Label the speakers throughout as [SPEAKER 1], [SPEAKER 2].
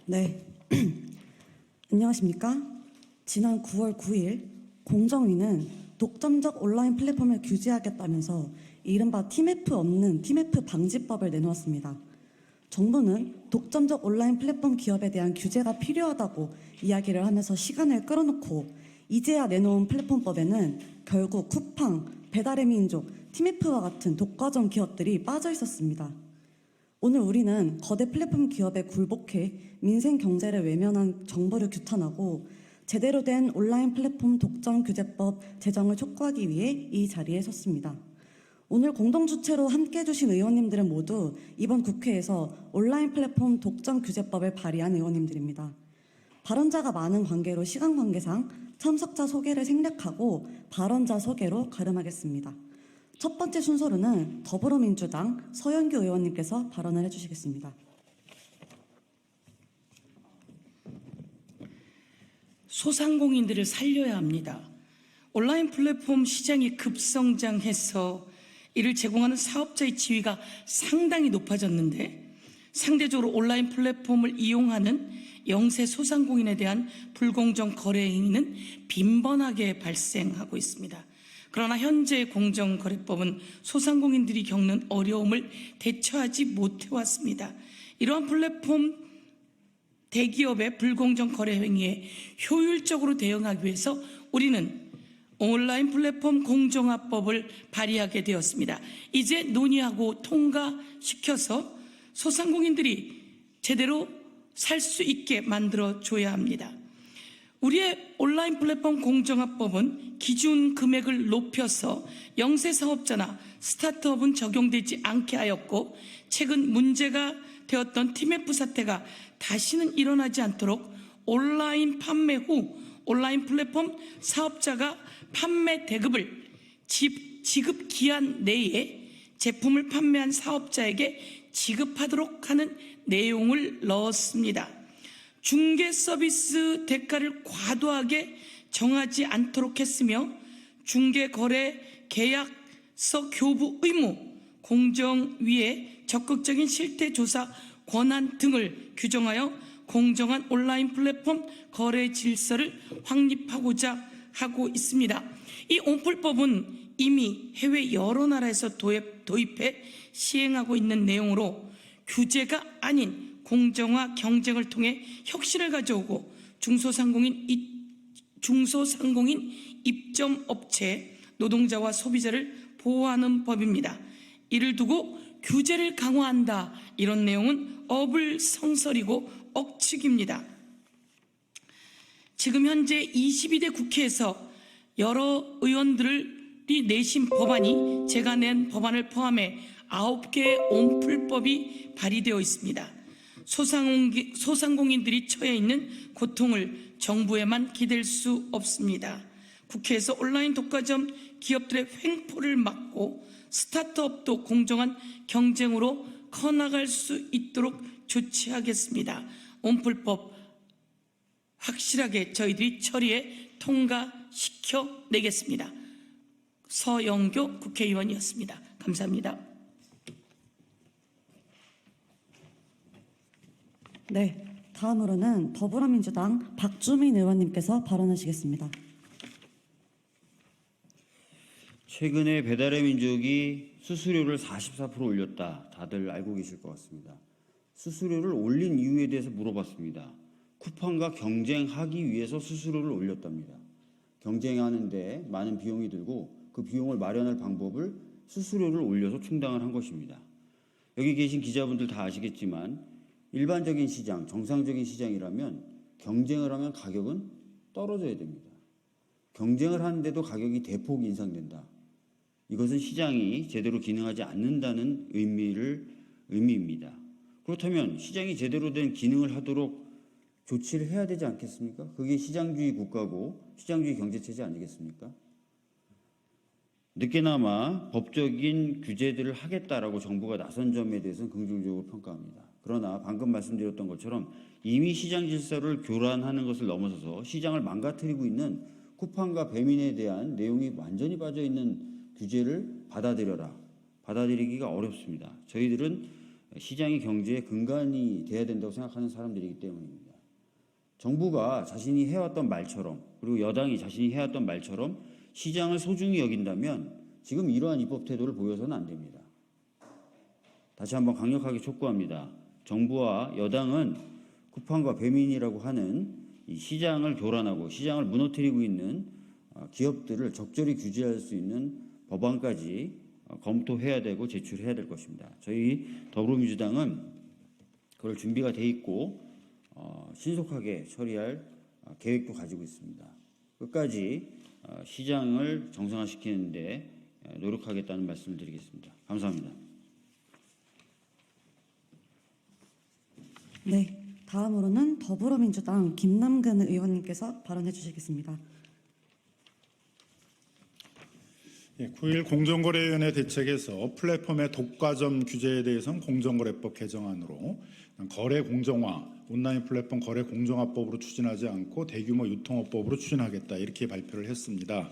[SPEAKER 1] 네, 안녕하십니까? 지난 9월 9일 공정위는 독점적 온라인 플랫폼을 규제하겠다면서 이른바 TMF 없는 TMF 방지법을 내놓았습니다. 정부는 독점적 온라인 플랫폼 기업에 대한 규제가 필요하다고 이야기를 하면서 시간을 끌어놓고 이제야 내놓은 플랫폼법에는 결국 쿠팡, 배달의 민족, TMF와 같은 독과점 기업들이 빠져 있었습니다. 오늘 우리는 거대 플랫폼 기업에 굴복해 민생 경제를 외면한 정부를 규탄하고 제대로 된 온라인 플랫폼 독점 규제법 제정을 촉구하기 위해 이 자리에 섰습니다. 오늘 공동 주최로 함께해 주신 의원님들은 모두 이번 국회에서 온라인 플랫폼 독점 규제법을 발의한 의원님들입니다. 발언자가 많은 관계로 시간 관계상 참석자 소개를 생략하고 발언자 소개로 가름하겠습니다. 첫 번째 순서로는 더불어민주당 서영교 의원님께서 발언을 해주시겠습니다.
[SPEAKER 2] 소상공인들을 살려야 합니다. 온라인 플랫폼 시장이 급성장해서 이를 제공하는 사업자의 지위가 상당히 높아졌는데 상대적으로 온라인 플랫폼을 이용하는 영세 소상공인에 대한 불공정 거래 행위는 빈번하게 발생하고 있습니다. 그러나 현재 공정거래법은 소상공인들이 겪는 어려움을 대처하지 못해왔습니다. 이러한 플랫폼 대기업의 불공정 거래 행위에 효율적으로 대응하기 위해서 우리는 온라인 플랫폼 공정화법을 발의하게 되었습니다. 이제 논의하고 통과시켜서 소상공인들이 제대로 살 수 있게 만들어줘야 합니다. 우리의 온라인 플랫폼 공정화법은 기준 금액을 높여서 영세 사업자나 스타트업은 적용되지 않게 하였고 최근 문제가 되었던 TMF 사태가 다시는 일어나지 않도록 온라인 판매 후 온라인 플랫폼 사업자가 판매 대급을 지급 기한 내에 제품을 판매한 사업자에게 지급하도록 하는 내용을 넣었습니다. 중개 서비스 대가를 과도하게 정하지 않도록 했으며 중개거래 계약서 교부 의무, 공정위의 적극적인 실태조사 권한 등을 규정하여 공정한 온라인 플랫폼 거래 질서를 확립하고자 하고 있습니다. 이 온플법은 이미 해외 여러 나라에서 도입해 시행하고 있는 내용으로 규제가 아닌 공정화 경쟁을 통해 혁신을 가져오고 중소상공인 입점업체, 노동자와 소비자를 보호하는 법입니다. 이를 두고 규제를 강화한다, 이런 내용은 어불성설이고 억측입니다. 지금 현재 22대 국회에서 여러 의원들이 내신 법안이 제가 낸 법안을 포함해 9개의 온플법이 발의되어 있습니다. 소상공인들이 처해 있는 고통을 정부에만 기댈 수 없습니다. 국회에서 온라인 독과점 기업들의 횡포를 막고 스타트업도 공정한 경쟁으로 커나갈 수 있도록 조치하겠습니다. 온플법 확실하게 저희들이 처리해 통과시켜 내겠습니다. 서영교 국회의원이었습니다. 감사합니다.
[SPEAKER 1] 네, 다음으로는 더불어민주당 박주민 의원님께서 발언하시겠습니다.
[SPEAKER 3] 최근에 배달의 민족이 수수료를 44% 올렸다. 다들 알고 계실 것 같습니다. 수수료를 올린 이유에 대해서 물어봤습니다. 쿠팡과 경쟁하기 위해서 수수료를 올렸답니다. 경쟁하는데 많은 비용이 들고 그 비용을 마련할 방법을 수수료를 올려서 충당을 한 것입니다. 여기 계신 기자분들 다 아시겠지만 일반적인 시장, 정상적인 시장이라면 경쟁을 하면 가격은 떨어져야 됩니다. 경쟁을 하는데도 가격이 대폭 인상된다. 이것은 시장이 제대로 기능하지 않는다는 의미입니다. 그렇다면 시장이 제대로 된 기능을 하도록 조치를 해야 되지 않겠습니까? 그게 시장주의 국가고 시장주의 경제체제 아니겠습니까? 늦게나마 법적인 규제들을 하겠다라고 정부가 나선 점에 대해서는 긍정적으로 평가합니다. 그러나 방금 말씀드렸던 것처럼 이미 시장 질서를 교란하는 것을 넘어서서 시장을 망가뜨리고 있는 쿠팡과 배민에 대한 내용이 완전히 빠져있는 규제를 받아들이기가 어렵습니다. 저희들은 시장이 경제의 근간이 돼야 된다고 생각하는 사람들이기 때문입니다. 정부가 자신이 해왔던 말처럼, 그리고 여당이 자신이 해왔던 말처럼 시장을 소중히 여긴다면 지금 이러한 입법 태도를 보여서는 안 됩니다. 다시 한번 강력하게 촉구합니다. 정부와 여당은 쿠팡과 배민이라고 하는 이 시장을 교란하고 시장을 무너뜨리고 있는 기업들을 적절히 규제할 수 있는 법안까지 검토해야 되고 제출해야 될 것입니다. 저희 더불어민주당은 그럴 준비가 돼 있고 신속하게 처리할 계획도 가지고 있습니다. 끝까지 시장을 정상화시키는 데 노력하겠다는 말씀을 드리겠습니다. 감사합니다.
[SPEAKER 1] 네, 다음으로는 더불어민주당 김남근 의원님께서 발언해 주시겠습니다.
[SPEAKER 4] 9일 공정거래위원회 대책에서 플랫폼의 독과점 규제에 대해서는 공정거래법 개정안으로 거래 공정화, 온라인 플랫폼 거래 공정화법으로 추진하지 않고 대규모 유통업법으로 추진하겠다 이렇게 발표를 했습니다.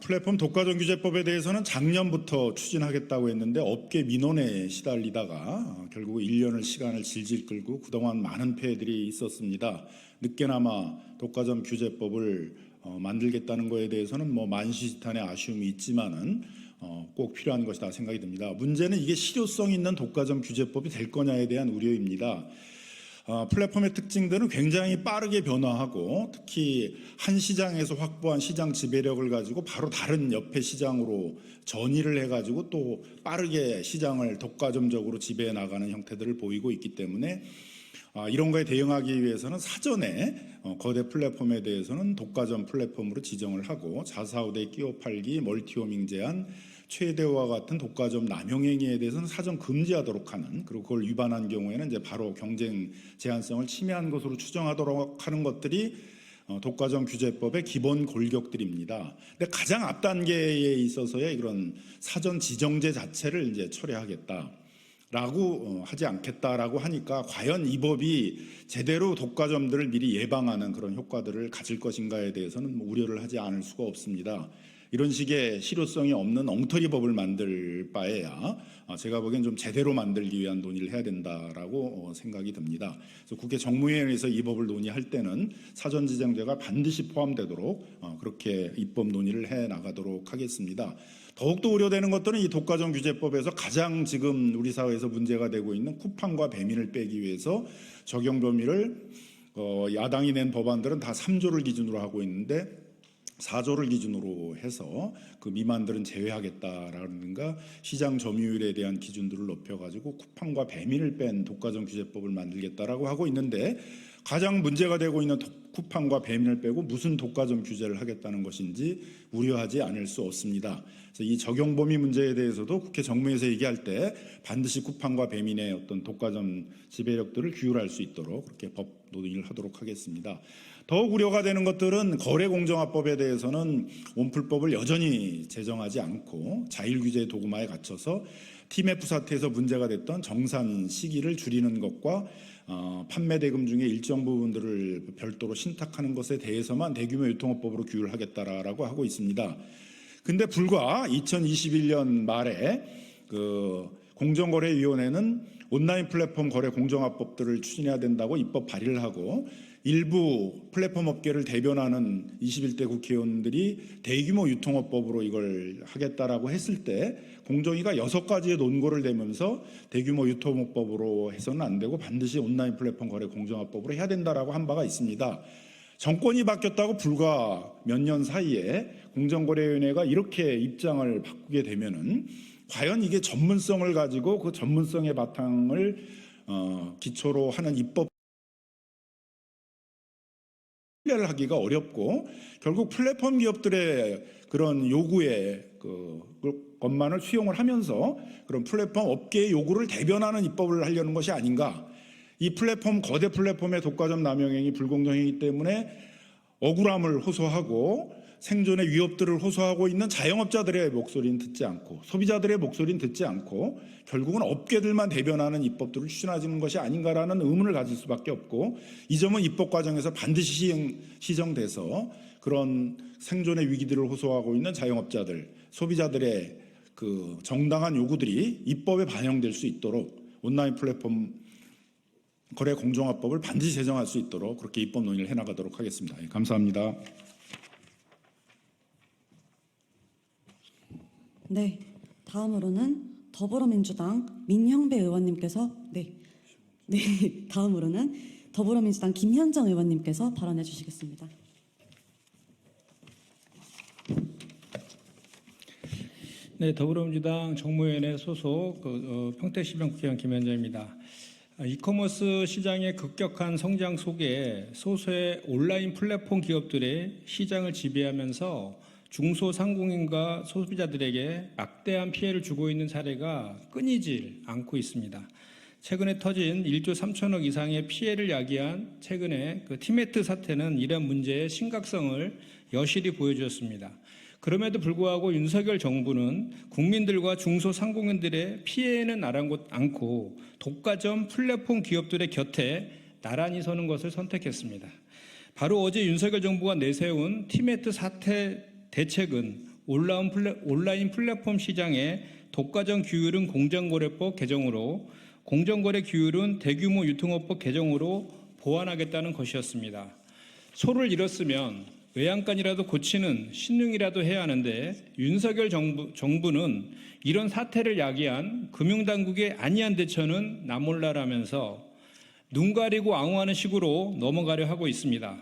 [SPEAKER 4] 플랫폼 독과점 규제법에 대해서는 작년부터 추진하겠다고 했는데 업계 민원에 시달리다가 결국 1년을 시간을 질질 끌고 그동안 많은 폐해들이 있었습니다. 늦게나마 독과점 규제법을 만들겠다는 거에 대해서는 뭐 만시지탄의 아쉬움이 있지만은 꼭 필요한 것이다 생각이 듭니다. 문제는 이게 실효성 있는 독과점 규제법이 될 거냐에 대한 우려입니다. 플랫폼의 특징들은 굉장히 빠르게 변화하고 특히 한 시장에서 확보한 시장 지배력을 가지고 바로 다른 옆에 시장으로 전이를 해가지고 또 빠르게 시장을 독과점적으로 지배해 나가는 형태들을 보이고 있기 때문에 이런 거에 대응하기 위해서는 사전에 거대 플랫폼에 대해서는 독과점 플랫폼으로 지정을 하고 자사우대 끼워 팔기, 멀티호밍 제한, 최대화와 같은 독과점 남용행위에 대해서는 사전 금지하도록 하는, 그리고 그걸 위반한 경우에는 이제 바로 경쟁 제한성을 침해한 것으로 추정하도록 하는 것들이 독과점 규제법의 기본 골격들입니다. 근데 가장 앞단계에 있어서의 이런 사전 지정제 자체를 이제 철회하겠다. 라고 하지 않겠다라고 하니까 과연 이 법이 제대로 독과점들을 미리 예방하는 그런 효과들을 가질 것인가에 대해서는 우려를 하지 않을 수가 없습니다. 이런 식의 실효성이 없는 엉터리 법을 만들 바에야 제가 보기엔 좀 제대로 만들기 위한 논의를 해야 된다라고 생각이 듭니다. 그래서 국회 정무위원회에서 이 법을 논의할 때는 사전 지정제가 반드시 포함되도록 그렇게 입법 논의를 해 나가도록 하겠습니다. 더욱더 우려되는 것들은 이 독과점 규제법에서 가장 지금 우리 사회에서 문제가 되고 있는 쿠팡과 배민을 빼기 위해서 적용 범위를 야당이 낸 법안들은 다 3조를 기준으로 하고 있는데 4조를 기준으로 해서 그 미만들은 제외하겠다라든가 시장 점유율에 대한 기준들을 높여가지고 쿠팡과 배민을 뺀 독과점 규제법을 만들겠다라고 하고 있는데 가장 문제가 되고 있는 쿠팡과 배민을 빼고 무슨 독과점 규제를 하겠다는 것인지 우려하지 않을 수 없습니다. 그래서 이 적용 범위 문제에 대해서도 국회 정무에서 얘기할 때 반드시 쿠팡과 배민의 어떤 독과점 지배력들을 규율할 수 있도록 그렇게 법 논의를 하도록 하겠습니다. 더욱 우려가 되는 것들은 거래공정화법에 대해서는 온풀법을 여전히 제정하지 않고 자율규제 도구마에 갇혀서 TMF 사태에서 문제가 됐던 정산 시기를 줄이는 것과 판매 대금 중에 일정 부분들을 별도로 신탁하는 것에 대해서만 대규모 유통업법으로 규율하겠다라고 하고 있습니다. 근데 불과 2021년 말에 그 공정거래위원회는 온라인 플랫폼 거래 공정화법들을 추진해야 된다고 입법 발의를 하고 일부 플랫폼 업계를 대변하는 21대 국회의원들이 대규모 유통업법으로 이걸 하겠다라고 했을 때 공정위가 6가지의 논거를 대면서 대규모 유통업법으로 해서는 안 되고 반드시 온라인 플랫폼 거래 공정화법으로 해야 된다라고 한 바가 있습니다. 정권이 바뀌었다고 불과 몇 년 사이에 공정거래위원회가 이렇게 입장을 바꾸게 되면은 과연 이게 전문성을 가지고 그 전문성의 바탕을 기초로 하는 입법 신뢰를 하기가 어렵고 결국 플랫폼 기업들의 그런 요구에 것만을 수용을 하면서 그런 플랫폼 업계의 요구를 대변하는 입법을 하려는 것이 아닌가. 이 플랫폼 거대 플랫폼의 독과점 남용행위 불공정이기 때문에 억울함을 호소하고 생존의 위협들을 호소하고 있는 자영업자들의 목소리는 듣지 않고 소비자들의 목소리는 듣지 않고 결국은 업계들만 대변하는 입법들을 추진하는 것이 아닌가라는 의문을 가질 수밖에 없고 이 점은 입법 과정에서 반드시 시정돼서 그런 생존의 위기들을 호소하고 있는 자영업자들, 소비자들의 그 정당한 요구들이 입법에 반영될 수 있도록 온라인 플랫폼 거래 공정화법을 반드시 제정할 수 있도록 그렇게 입법 논의를 해나가도록 하겠습니다. 예, 감사합니다.
[SPEAKER 1] 네, 다음으로는 더불어민주당 민형배 의원님께서 다음으로는 더불어민주당 김현정 의원님께서 발언해 주시겠습니다.
[SPEAKER 5] 네, 더불어민주당 정무위원회 소속 평택시병 국회의원 김현정입니다. 이커머스 시장의 급격한 성장 속에 소수의 온라인 플랫폼 기업들의 시장을 지배하면서 중소상공인과 소비자들에게 막대한 피해를 주고 있는 사례가 끊이질 않고 있습니다. 최근에 터진 1조 3천억 이상의 피해를 야기한 최근의 티메트 사태는 이런 문제의 심각성을 여실히 보여주었습니다. 그럼에도 불구하고 윤석열 정부는 국민들과 중소상공인들의 피해는 아랑곳 않고 독과점 플랫폼 기업들의 곁에 나란히 서는 것을 선택했습니다. 바로 어제 윤석열 정부가 내세운 티메트 사태 대책은 온라인 플랫폼 시장의 독과점 규율은 공정거래법 개정으로, 공정거래 규율은 대규모 유통업법 개정으로 보완하겠다는 것이었습니다. 소를 잃었으면 외양간이라도 고치는 신용이라도 해야 하는데 윤석열 정부는 이런 사태를 야기한 금융당국의 안이한 대처는 나몰라라면서 눈 가리고 앙호하는 식으로 넘어가려 하고 있습니다.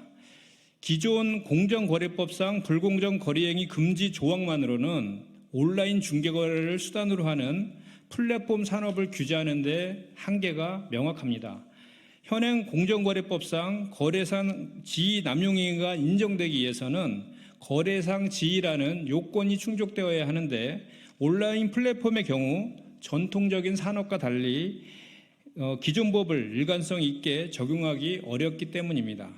[SPEAKER 5] 기존 공정거래법상 불공정 거래행위 금지 조항만으로는 온라인 중개거래를 수단으로 하는 플랫폼 산업을 규제하는 데 한계가 명확합니다. 현행 공정거래법상 거래상 지위 남용행위가 인정되기 위해서는 거래상 지위라는 요건이 충족되어야 하는데 온라인 플랫폼의 경우 전통적인 산업과 달리 기존 법을 일관성 있게 적용하기 어렵기 때문입니다.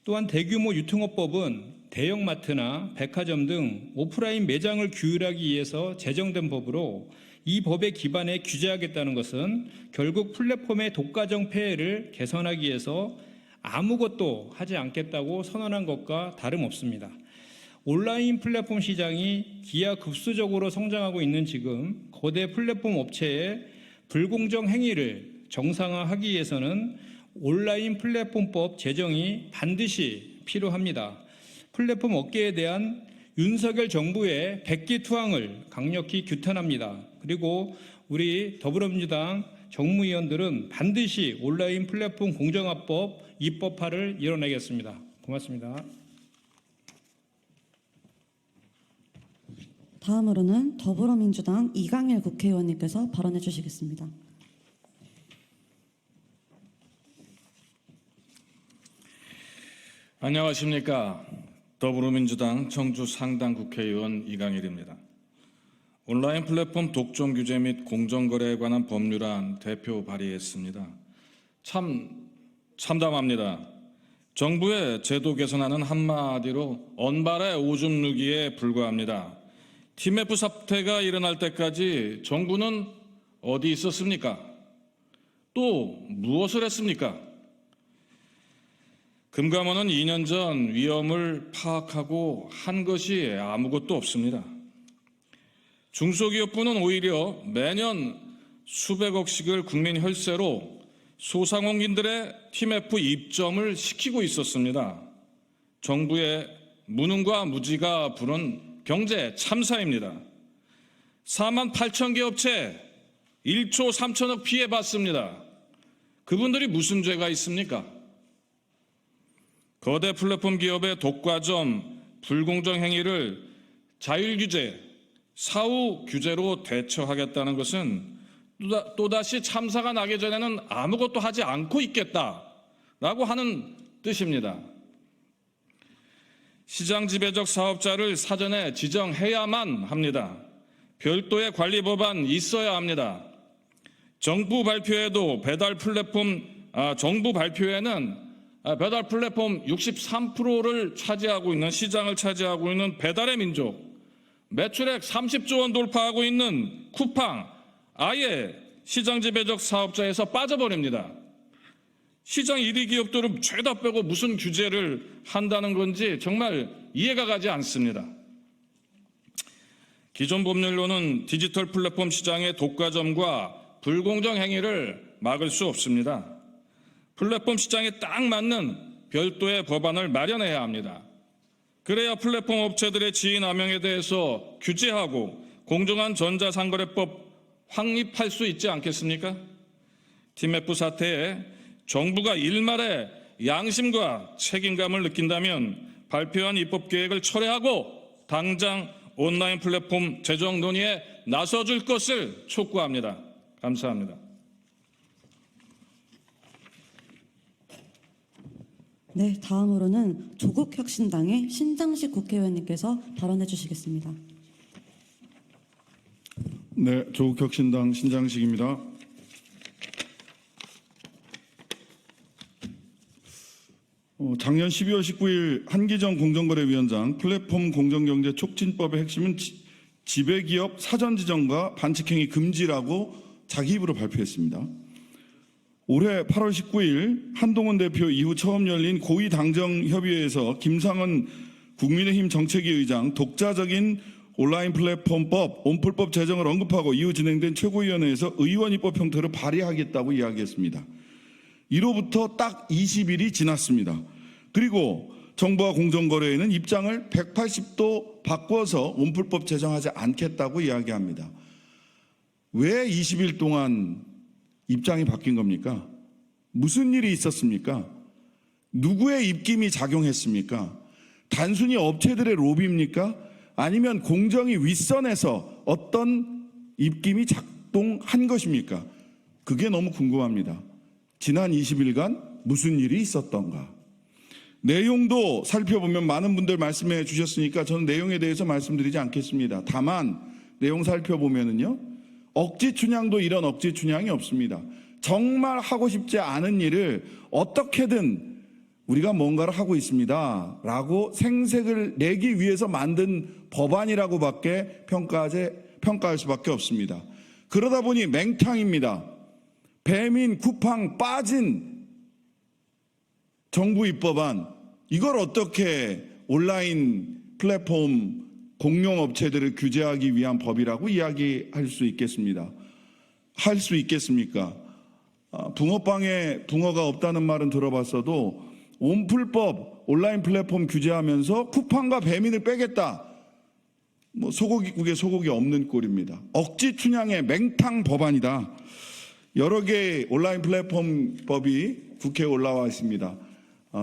[SPEAKER 5] 또한 대규모 유통업법은 대형마트나 백화점 등 오프라인 매장을 규율하기 위해서 제정된 법으로 이 법에 기반해 규제하겠다는 것은 결국 플랫폼의 독과점 폐해를 개선하기 위해서 아무것도 하지 않겠다고 선언한 것과 다름없습니다. 온라인 플랫폼 시장이 기하급수적으로 성장하고 있는 지금 거대 플랫폼 업체의 불공정 행위를 정상화하기 위해서는 온라인 플랫폼법 제정이 반드시 필요합니다. 플랫폼 업계에 대한 윤석열 정부의 백기투항을 강력히 규탄합니다. 그리고 우리 더불어민주당 정무위원들은 반드시 온라인 플랫폼 공정화법 입법화를 이뤄내겠습니다. 고맙습니다.
[SPEAKER 1] 다음으로는 더불어민주당 이강일 국회의원님께서 발언해 주시겠습니다.
[SPEAKER 6] 안녕하십니까. 더불어민주당 청주 상당 국회의원 이강일입니다. 온라인 플랫폼 독점 규제 및 공정거래에 관한 법률안 대표 발의했습니다. 참담합니다. 정부의 제도 개선안은 한마디로 언발의 오줌 누기에 불과합니다. TMF 사태가 일어날 때까지 정부는 어디 있었습니까? 또 무엇을 했습니까? 금감원은 2년 전 위험을 파악하고 한 것이 아무것도 없습니다. 중소기업부는 오히려 매년 수백억씩을 국민 혈세로 소상공인들의 TMF 입점을 시키고 있었습니다. 정부의 무능과 무지가 부른 경제 참사입니다. 4만 8천 개 업체 1조 3천억 피해 봤습니다. 그분들이 무슨 죄가 있습니까? 거대 플랫폼 기업의 독과점, 불공정 행위를 자율규제, 사후 규제로 대처하겠다는 것은 또다시 참사가 나기 전에는 아무것도 하지 않고 있겠다라고 하는 뜻입니다. 시장 지배적 사업자를 사전에 지정해야만 합니다. 별도의 관리 법안 있어야 합니다. 정부 발표에는 배달 플랫폼 63%를 차지하고 있는 시장을 차지하고 있는 배달의 민족, 매출액 30조 원 돌파하고 있는 쿠팡 아예 시장 지배적 사업자에서 빠져버립니다. 시장 1위 기업들은 죄다 빼고 무슨 규제를 한다는 건지 정말 이해가 가지 않습니다. 기존 법률로는 디지털 플랫폼 시장의 독과점과 불공정 행위를 막을 수 없습니다. 플랫폼 시장에 딱 맞는 별도의 법안을 마련해야 합니다. 그래야 플랫폼 업체들의 지위 남용에 대해서 규제하고 공정한 전자상거래법 확립할 수 있지 않겠습니까? TMF 사태에 정부가 일말의 양심과 책임감을 느낀다면 발표한 입법 계획을 철회하고 당장 온라인 플랫폼 제정 논의에 나서줄 것을 촉구합니다. 감사합니다.
[SPEAKER 1] 네, 다음으로는 조국혁신당의 신장식 국회의원님께서 발언해 주시겠습니다.
[SPEAKER 7] 네, 조국혁신당 신장식입니다. 작년 12월 19일 한기정 공정거래위원장 플랫폼 공정경제 촉진법의 핵심은 지배기업 사전지정과 반칙행위 금지라고 자기 입으로 발표했습니다. 올해 8월 19일 한동훈 대표 이후 처음 열린 고위당정협의회에서 김상원 국민의힘 정책위 의장 독자적인 온라인 플랫폼법, 온플법 제정을 언급하고 이후 진행된 최고위원회에서 의원 입법 형태로 발의하겠다고 이야기했습니다. 이로부터 딱 20일이 지났습니다. 그리고 정부와 공정거래위는 입장을 180도 바꿔서 온플법 제정하지 않겠다고 이야기합니다. 왜 20일 동안 입장이 바뀐 겁니까? 무슨 일이 있었습니까? 누구의 입김이 작용했습니까? 단순히 업체들의 로비입니까? 아니면 공정위 윗선에서 어떤 입김이 작동한 것입니까? 그게 너무 궁금합니다. 지난 20일간 무슨 일이 있었던가? 내용도 살펴보면 많은 분들 말씀해 주셨으니까 저는 내용에 대해서 말씀드리지 않겠습니다. 다만 내용 살펴보면은요, 억지춘향도 이런 억지춘향이 없습니다. 정말 하고 싶지 않은 일을 어떻게든 우리가 뭔가를 하고 있습니다 라고 생색을 내기 위해서 만든 법안이라고밖에 평가할 수밖에 없습니다. 그러다 보니 맹탕입니다. 배민, 쿠팡 빠진 정부 입법안, 이걸 어떻게 온라인 플랫폼 공룡업체들을 규제하기 위한 법이라고 이야기할 수 있겠습니다. 할 수 있겠습니까? 붕어빵에 붕어가 없다는 말은 들어봤어도 온플법 온라인 플랫폼 규제하면서 쿠팡과 배민을 빼겠다. 뭐 소고기국에 소고기 없는 꼴입니다. 억지춘향의 맹탕 법안이다. 여러 개의 온라인 플랫폼 법이 국회에 올라와 있습니다.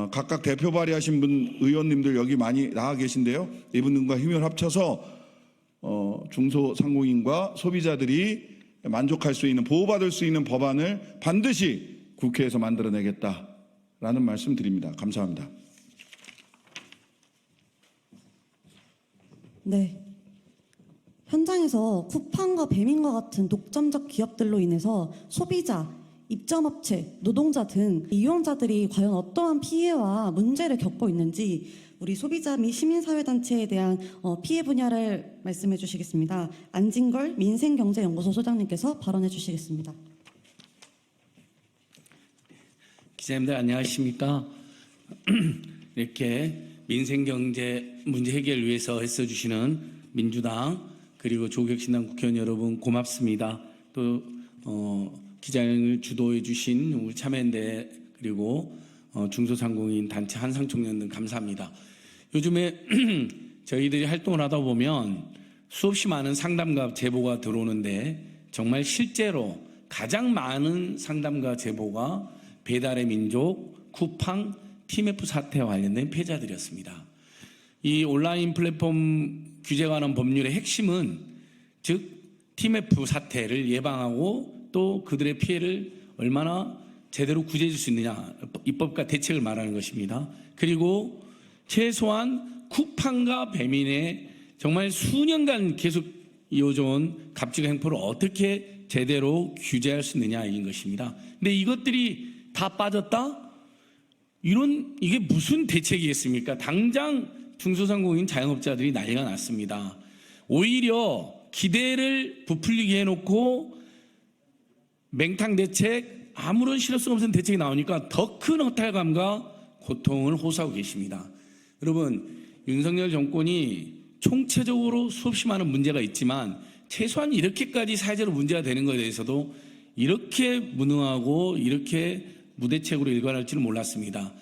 [SPEAKER 7] 각각 대표 발의하신 분 의원님들 여기 많이 나와 계신데요. 이분들과 힘을 합쳐서 중소상공인과 소비자들이 만족할 수 있는, 보호받을 수 있는 법안을 반드시 국회에서 만들어내겠다라는 말씀 드립니다. 감사합니다.
[SPEAKER 1] 네. 현장에서 쿠팡과 배민과 같은 독점적 기업들로 인해서 소비자, 입점업체, 노동자 등 이용자들이 과연 어떠한 피해와 문제를 겪고 있는지 우리 소비자 및 시민사회단체에 대한 피해 분야를 말씀해 주시겠습니다. 안진걸 민생경제연구소 소장님께서 발언해 주시겠습니다.
[SPEAKER 8] 기자님들 안녕하십니까? 이렇게 민생경제 문제 해결을 위해서 애써주시는 민주당 그리고 조국혁신당 국회의원 여러분 고맙습니다. 또 기자회견을 주도해 주신 우리 참여연대 그리고 중소상공인 단체 한상총련 등 감사합니다. 요즘에 저희들이 활동을 하다 보면 수없이 많은 상담과 제보가 들어오는데 정말 실제로 가장 많은 상담과 제보가 배달의 민족, 쿠팡, TMF 사태와 관련된 피해자들이었습니다. 이 온라인 플랫폼 규제 관한 법률의 핵심은 즉 TMF 사태를 예방하고 또 그들의 피해를 얼마나 제대로 구제해 줄 수 있느냐, 입법과 대책을 말하는 것입니다. 그리고 최소한 쿠팡과 배민의 정말 수년간 계속 이어져온 갑질 행포를 어떻게 제대로 규제할 수 있느냐인 것입니다. 근데 이것들이 다 빠졌다? 이게 무슨 대책이겠습니까? 당장 중소상공인 자영업자들이 난리가 났습니다. 오히려 기대를 부풀리게 해놓고 맹탕 대책, 아무런 실효성 없는 대책이 나오니까 더 큰 허탈감과 고통을 호소하고 계십니다. 여러분, 윤석열 정권이 총체적으로 수없이 많은 문제가 있지만 최소한 이렇게까지 사회적으로 문제가 되는 것에 대해서도 이렇게 무능하고 이렇게 무대책으로 일관할 줄은 몰랐습니다.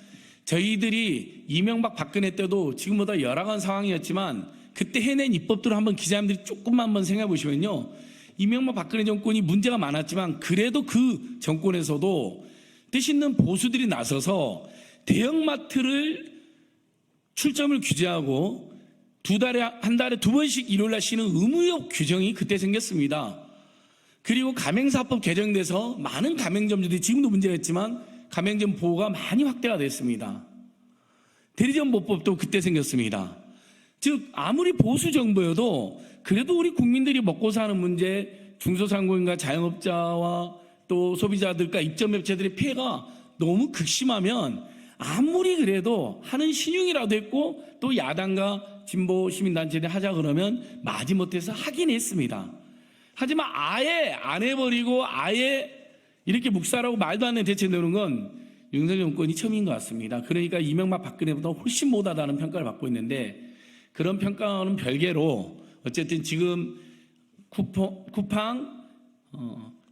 [SPEAKER 8] 저희들이 이명박 박근혜 때도 지금보다 열악한 상황이었지만 그때 해낸 입법들을 한번 기자님들이 조금만 한번 생각해 보시면요. 이명박 박근혜 정권이 문제가 많았지만 그래도 그 정권에서도 뜻 있는 보수들이 나서서 대형마트를 출점을 규제하고 한 달에 2번씩 일요일날 쉬는 의무역 규정이 그때 생겼습니다. 그리고 가맹사법 개정돼서 많은 가맹점주들이 지금도 문제가 있지만 가맹점 보호가 많이 확대가 됐습니다. 대리점 보법도 그때 생겼습니다. 즉 아무리 보수 정부여도 그래도 우리 국민들이 먹고 사는 문제, 중소상공인과 자영업자와 또 소비자들과 입점업체들의 피해가 너무 극심하면 아무리 그래도 하는 신용이라도 했고 또 야당과 진보 시민단체들이 하자 그러면 마지못해서 하긴 했습니다. 하지만 아예 안 해버리고 아예 이렇게 묵살하고 말도 안 되는 대책 내놓은 건 윤석열 정권이 처음인 것 같습니다. 그러니까 이명박 박근혜보다 훨씬 못하다는 평가를 받고 있는데 그런 평가는 별개로 어쨌든 지금 쿠팡,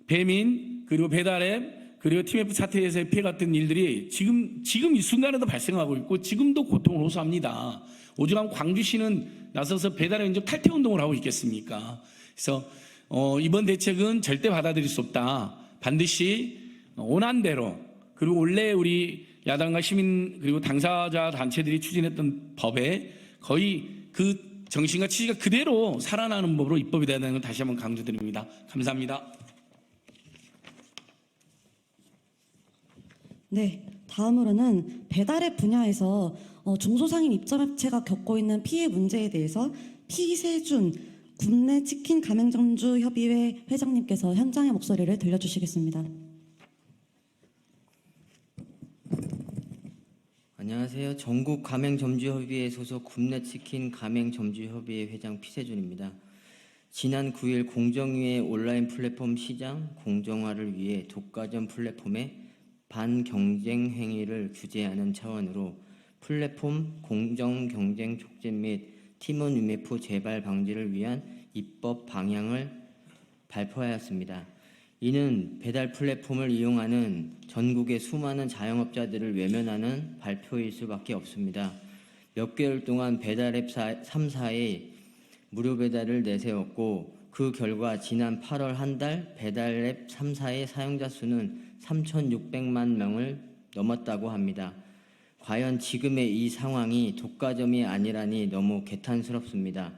[SPEAKER 8] 배민 그리고 배달앱 그리고 TMF 사태에서의 피해 같은 일들이 지금 이 순간에도 발생하고 있고 지금도 고통을 호소합니다. 오죽하면 광주시는 나서서 배달앱 인적 탈퇴 운동을 하고 있겠습니까? 그래서 이번 대책은 절대 받아들일 수 없다. 반드시 원안대로 그리고 원래 우리 야당과 시민 그리고 당사자 단체들이 추진했던 법에 거의 그 정신과 취지가 그대로 살아나는 법으로 입법이 되어야 되는 걸 다시 한번 강조드립니다. 감사합니다.
[SPEAKER 1] 네, 다음으로는 배달앱 분야에서 중소상인 입점업체가 겪고 있는 피해 문제에 대해서 피세준 국내 치킨 가맹점주 협의회 회장님께서 현장의 목소리를 들려주시겠습니다.
[SPEAKER 9] 안녕하세요. 전국 가맹점주협의회 소속 굽네치킨 가맹점주협의회 회장 피세준입니다. 지난 9일 공정위의 온라인 플랫폼 시장 공정화를 위해 독과점 플랫폼의 반경쟁 행위를 규제하는 차원으로 플랫폼 공정 경쟁 촉진 및 팀원 위메프 재발 방지를 위한 입법 방향을 발표하였습니다. 이는 배달 플랫폼을 이용하는 전국의 수많은 자영업자들을 외면하는 발표일 수밖에 없습니다. 몇 개월 동안 배달앱 3사의 무료 배달을 내세웠고 그 결과 지난 8월 한 달 배달앱 3사의 사용자 수는 3,600만 명을 넘었다고 합니다. 과연 지금의 이 상황이 독과점이 아니라니 너무 개탄스럽습니다.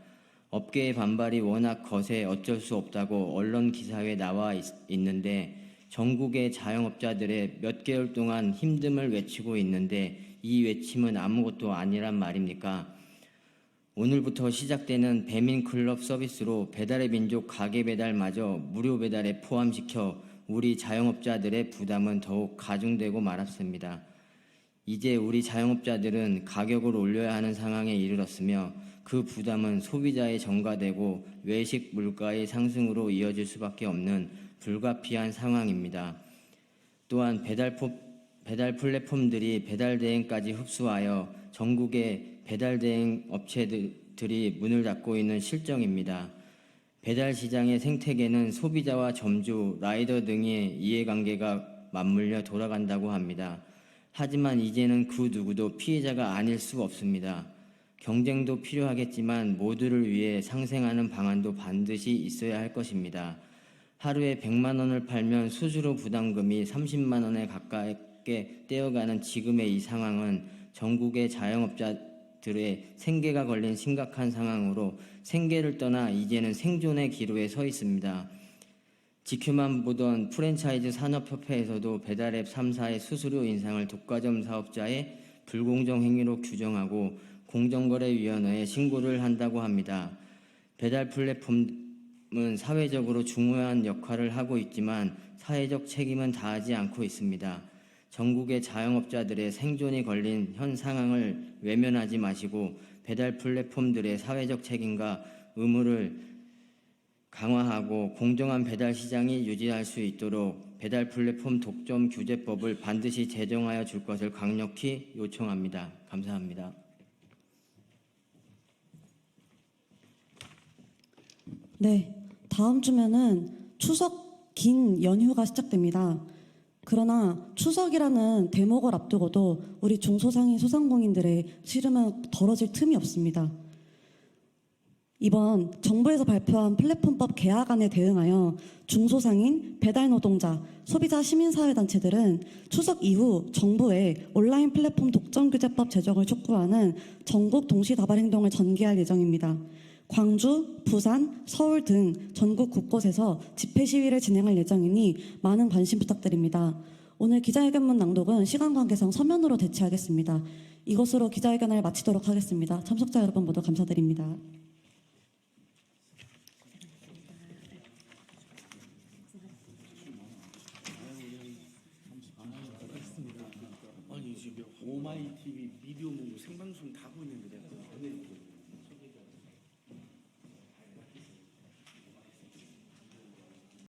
[SPEAKER 9] 업계의 반발이 워낙 거세 어쩔 수 없다고 언론 기사에 나와 있는데 전국의 자영업자들의 몇 개월 동안 힘듦을 외치고 있는데 이 외침은 아무것도 아니란 말입니까? 오늘부터 시작되는 배민클럽 서비스로 배달의 민족 가게 배달마저 무료 배달에 포함시켜 우리 자영업자들의 부담은 더욱 가중되고 말았습니다. 이제 우리 자영업자들은 가격을 올려야 하는 상황에 이르렀으며 그 부담은 소비자에 전가되고 외식 물가의 상승으로 이어질 수밖에 없는 불가피한 상황입니다. 또한 배달 플랫폼들이 배달 대행까지 흡수하여 전국의 배달 대행 업체들이 문을 닫고 있는 실정입니다. 배달 시장의 생태계는 소비자와 점주, 라이더 등의 이해관계가 맞물려 돌아간다고 합니다. 하지만 이제는 그 누구도 피해자가 아닐 수 없습니다. 경쟁도 필요하겠지만 모두를 위해 상생하는 방안도 반드시 있어야 할 것입니다. 하루에 100만 원을 팔면 수수료 부담금이 30만 원에 가깝게 떼어가는 지금의 이 상황은 전국의 자영업자들의 생계가 걸린 심각한 상황으로 생계를 떠나 이제는 생존의 기로에 서 있습니다. 지켜만 보던 프랜차이즈 산업협회에서도 배달앱 3사의 수수료 인상을 독과점 사업자의 불공정 행위로 규정하고 공정거래위원회에 신고를 한다고 합니다. 배달 플랫폼은 사회적으로 중요한 역할을 하고 있지만 사회적 책임은 다하지 않고 있습니다. 전국의 자영업자들의 생존이 걸린 현 상황을 외면하지 마시고 배달 플랫폼들의 사회적 책임과 의무를 강화하고 공정한 배달 시장이 유지할 수 있도록 배달 플랫폼 독점 규제법을 반드시 제정하여 줄 것을 강력히 요청합니다. 감사합니다.
[SPEAKER 1] 네, 다음 주면은 추석 긴 연휴가 시작됩니다. 그러나 추석이라는 대목을 앞두고도 우리 중소상인 소상공인들의 시름은 덜어질 틈이 없습니다. 이번 정부에서 발표한 플랫폼법 개혁안에 대응하여 중소상인, 배달노동자, 소비자 시민사회단체들은 추석 이후 정부의 온라인 플랫폼 독점규제법 제정을 촉구하는 전국 동시다발 행동을 전개할 예정입니다. 광주, 부산, 서울 등 전국 곳곳에서 집회 시위를 진행할 예정이니 많은 관심 부탁드립니다. 오늘 기자회견문 낭독은 시간 관계상 서면으로 대체하겠습니다. 이것으로 기자회견을 마치도록 하겠습니다. 참석자 여러분 모두 감사드립니다.
[SPEAKER 8] 아니 지금 오마이 TV 미디어 생방송 다 보고 있는데 내가